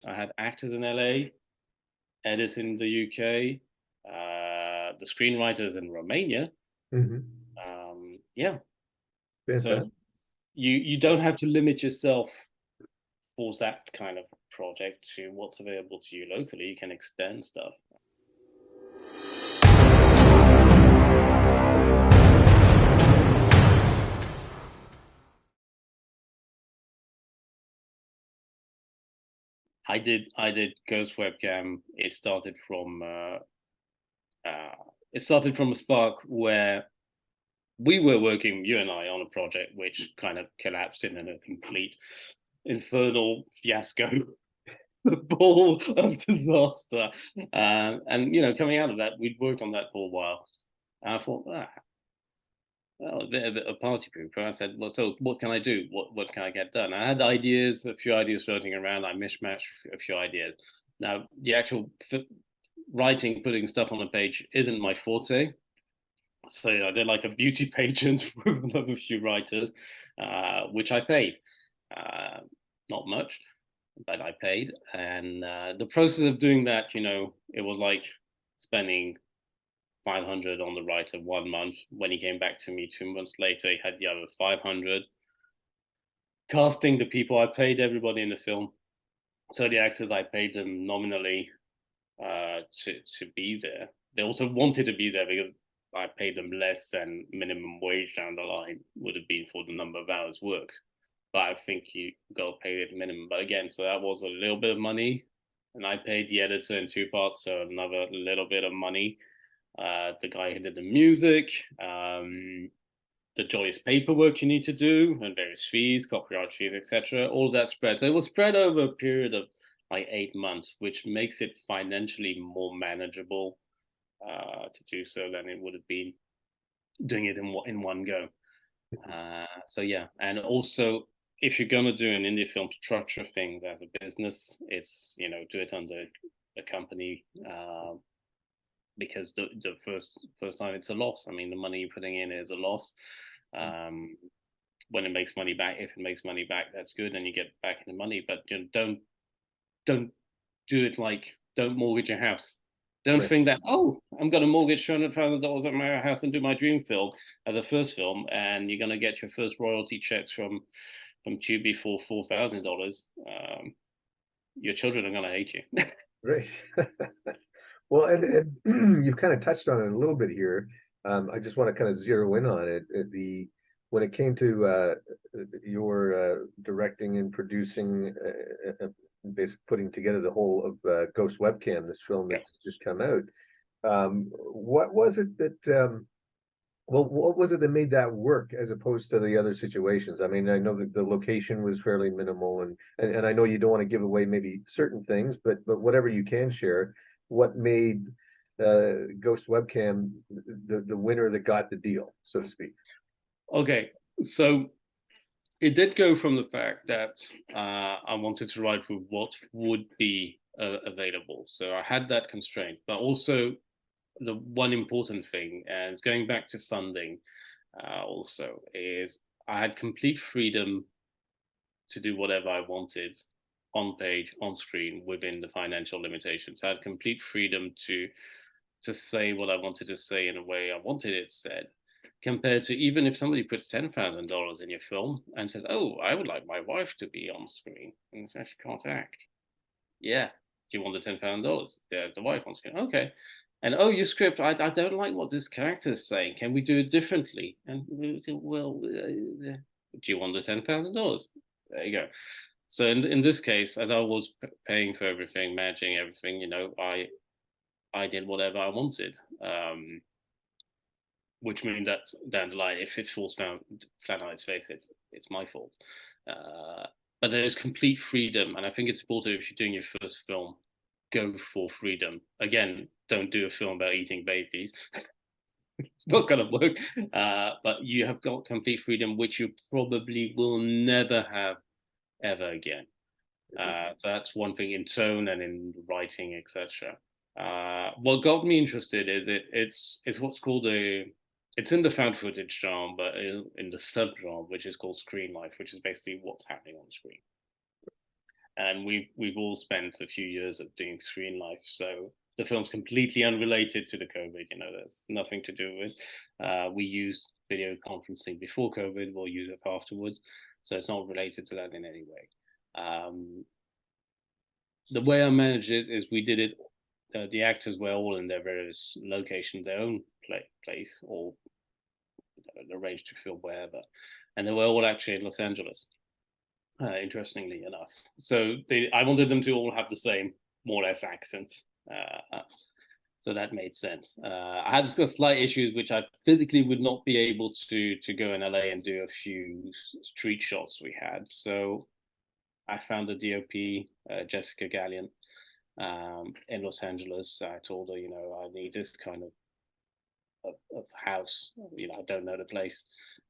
I had actors in LA, editors in the UK, the screenwriters in Romania. Hmm. Yeah, so Fantastic. you don't have to limit yourself for that kind of project to what's available to you locally. You can extend stuff. I did Ghost Webcam. Uh, it started from a spark where we were working, you and I, on a project which kind of collapsed in a complete infernal fiasco, ball of disaster. And coming out of that, we'd worked on that for a while. And I thought, well, a bit of party pooper. I said, well, so what can I do? What can I get done? I had ideas, a few ideas floating around. I mishmashed a few ideas. Now, the actual writing, putting stuff on a page isn't my forte. So I did like a beauty pageant with a few writers, which I paid. Uh, Not much, but I paid. And the process of doing that, it was like spending 500 on the writer 1 month. When he came back to me 2 months later, he had the other 500. Casting the people, I paid everybody in the film. So the actors, I paid them nominally to be there. They also wanted to be there because I paid them less than minimum wage down the line would have been for the number of hours worked. But I think you got paid at minimum. But again, so that was a little bit of money, and I paid the editor in two parts, so another little bit of money. The guy who did the music, the joyous paperwork you need to do, and various fees, copyright fees, etc. All that spread. So it was spread over a period of like 8 months, which makes it financially more manageable to do so than it would have been doing it in one go. So yeah, and also if you're gonna do an indie film, structure things as a business. It's do it under a company because the first time it's a loss. I mean, the money you're putting in is a loss. Um, when it makes money back, if it makes money back, that's good, and you get back in the money. But don't do it like don't mortgage your house. Don't Right. think that, oh, I'm going to mortgage $200,000 at my house and do my dream film as a first film, and you're going to get your first royalty checks from Tubi for $4,000. Your children are going to hate you. Right. Well, and you've kind of touched on it a little bit here. I just want to kind of zero in on it. When it came to your directing and producing, basically putting together the whole of Ghost Webcam, this film Yeah. that's just come out. What was it that well, what was it that made that work as opposed to the other situations? I mean, I know that the location was fairly minimal, and I know you don't want to give away maybe certain things, but whatever you can share, what made Ghost Webcam the winner that got the deal, so to speak? Okay, so it did go from the fact that I wanted to write with what would be available. So I had that constraint, but also the one important thing, and it's going back to funding also, is I had complete freedom to do whatever I wanted on page, on screen, within the financial limitations. I had complete freedom to say what I wanted to say in a way I wanted it said. Compared to even if somebody puts $10,000 in your film and says, "Oh, I would like my wife to be on screen," and she can't act. Yeah, do you want the $10,000? There's the wife on screen. Okay. And oh, your script, I don't like what this character is saying. Can we do it differently? And well, do you want the $10,000? There you go. So in this case, as I was paying for everything, managing everything, I did whatever I wanted. Which means that down the line, if it falls down flat on its face, it's my fault. Uh, but there is complete freedom, and I think it's important if you're doing your first film, go for freedom. Again, don't do a film about eating babies. It's not going to work. But you have got complete freedom, which you probably will never have ever again. So that's one thing in tone and in writing, etc. What got me interested is it's what's called it's in the found footage genre, but in the subgenre, which is called screen life, which is basically what's happening on screen. and we've all spent a few years of doing screen life. So the film's completely unrelated to the COVID. You know, there's nothing to do with. We used video conferencing before COVID. We'll use it afterwards. So it's not related to that in any way. The way I managed it is we did it. The actors were all in their various locations, their own place, or arranged to film wherever, and they were all actually in Los Angeles. Interestingly enough, so I wanted them to all have the same, more or less, accents. So that made sense. I had just slight issues, which I physically would not be able to go in LA and do a few street shots we had. So I found a DOP, Jessica Gallion, in Los Angeles. I told her, you know, I need this kind of house. You know, I don't know the place.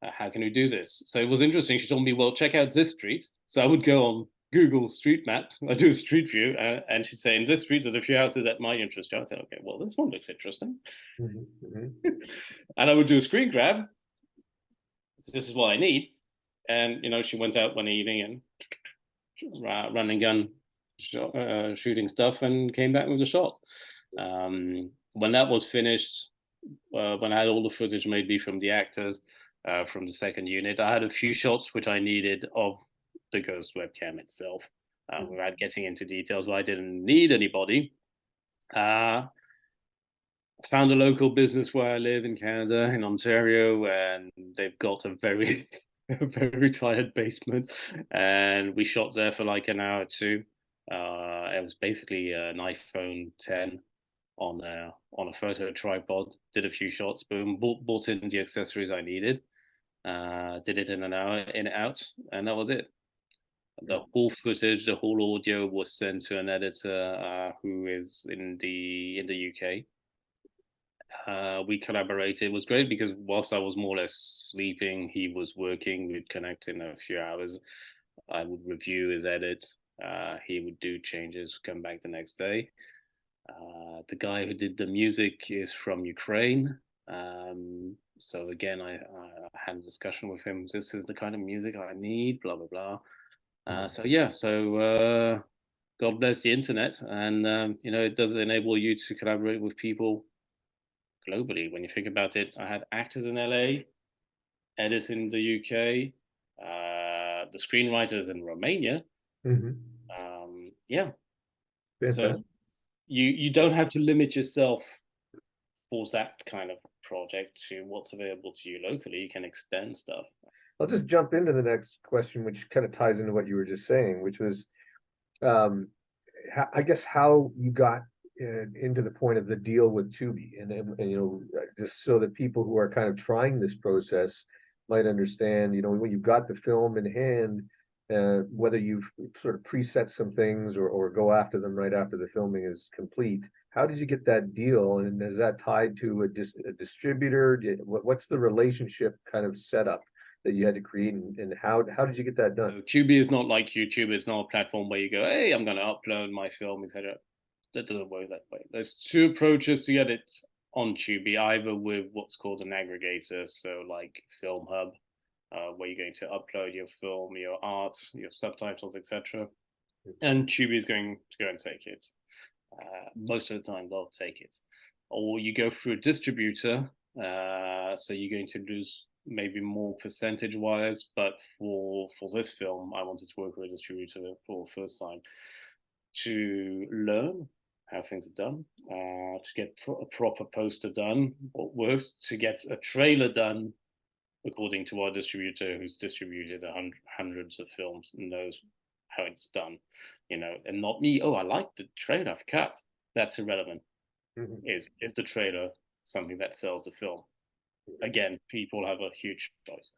How can we do this? So it was interesting. She told me, well, check out this street. So I would go on Google Street Maps. I do a street view, and she'd say, in this street, there's a few houses that might interest you. I said, okay, well, this one looks interesting. And I would do a screen grab. So this is what I need. And, you know, she went out one evening and run and gun shooting stuff and came back with a shot. When that was finished, when I had all the footage maybe from the actors, from the second unit, I had a few shots which I needed of the Ghost webcam itself, without getting into details, but I didn't need anybody. Found a local business where I live in Canada, in Ontario, and they've got a very, a very tired basement, and we shot there for like an hour or two. It was basically an iPhone 10 on a photo tripod. Did a few shots, boom, bought in the accessories I needed. Did it in an hour, in and out, and that was it. The whole footage, the whole audio was sent to an editor who is in the UK. We collaborated. It was great because whilst I was more or less sleeping, he was working. We'd connect in a few hours. I would review his edits. He would do changes, come back the next day. The guy who did the music is from Ukraine. So again, I had a discussion with him. This is the kind of music I need, blah, blah, blah. So God bless the internet. And, you know, it does enable you to collaborate with people globally. When you think about it, I had actors in LA, editors in the UK, the screenwriters in Romania. Yeah. So you don't have to limit yourself for that kind of project to what's available to you locally. You can extend stuff. I'll just jump into the next question, which kind of ties into what you were just saying, which was, I guess, how you got into the point of the deal with Tubi, and you know, just so that people who are kind of trying this process might understand, you know, when you've got the film in hand, whether you've sort of preset some things or go after them right after the filming is complete. How did you get that deal, and is that tied to a distributor? What's the relationship kind of setup that you had to create, and how did you get that done? So Tubi is not like YouTube. It's not a platform where you go, hey, I'm going to upload my film, etc. That doesn't work that way. There's two approaches to get it on Tubi, either with what's called an aggregator, so like Film Hub, where you're going to upload your film, your art, your subtitles, etc. And Tubi is going to go and take it. Most of the time, they'll take it. Or you go through a distributor, so you're going to lose maybe more percentage wise, but for this film, I wanted to work with a distributor for the first time to learn how things are done, to get a proper poster done, what works, to get a trailer done according to our distributor who's distributed hundreds of films and knows how it's done, you know, and not me. Oh, I like the trailer I've cut. That's irrelevant. Is the trailer something that sells the film? Again, people have a huge choice.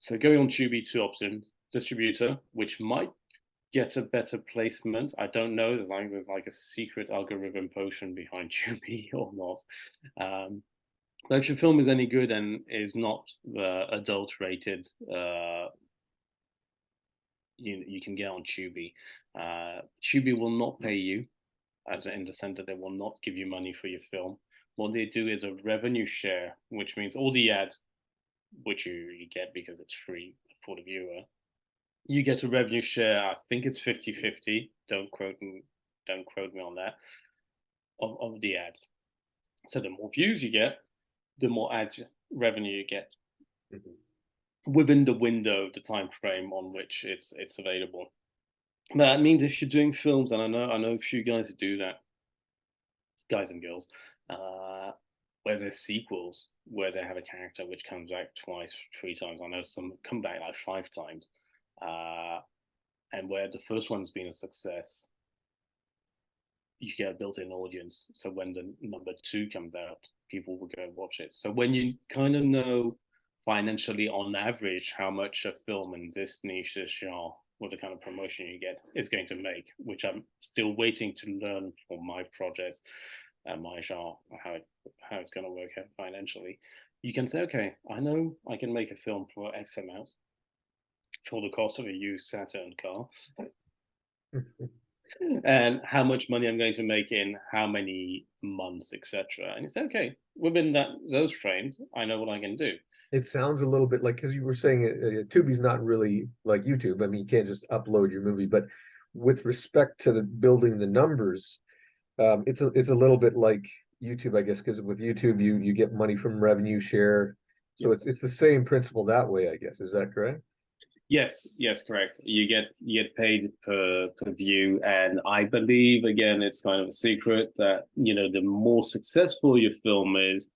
So going on Tubi, two options: distributor, which might get a better placement. I don't know. There's like a secret algorithm potion behind Tubi or not. But if your film is any good and is not adult rated, you can get on Tubi. Tubi will not pay you, as in the sense that they will not give you money for your film. What they do is a revenue share, which means all the ads, which you get because it's free for the viewer, you get a revenue share. I think it's 50-50. Don't quote me on that, of the ads. So the more views you get, the more ads revenue you get within the window, the time frame on which it's available. But that means if you're doing films, and I know a few guys who do that, guys and girls, where there's sequels, where they have a character which comes back twice, 3 times. I know some come back like 5 times, and where the first one's been a success, you get a built-in audience. So when the number 2 comes out, people will go and watch it. So when you kind of know financially on average how much a film in this niche, this genre, what the kind of promotion you get is going to make, which I'm still waiting to learn for my projects and my genre, how it's going to work out financially. You can say, okay, I know I can make a film for X amount for the cost of a used Saturn car. And how much money I'm going to make in how many months, etc. And you say, okay, within those frames, I know what I can do. It sounds a little bit like, because you were saying Tubi's not really like YouTube. I mean, you can't just upload your movie, but with respect to the building the numbers, it's a little bit like YouTube, I guess, because with YouTube you get money from revenue share. So it's the same principle that way, I guess. Is that correct? Yes, correct. You get paid per view, and I believe, again, it's kind of a secret that the more successful your film is,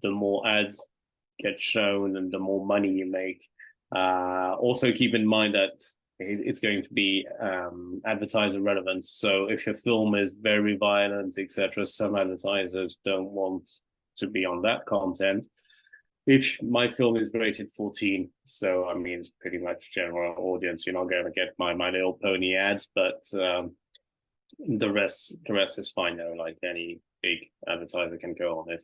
the more ads get shown and the more money you make. Also, keep in mind that it's going to be advertiser relevant. So if your film is very violent, etc., some advertisers don't want to be on that content. If my film is rated 14, so I mean it's pretty much general audience, you're not going to get My Little Pony ads, but the rest is fine. Like any big advertiser can go on it.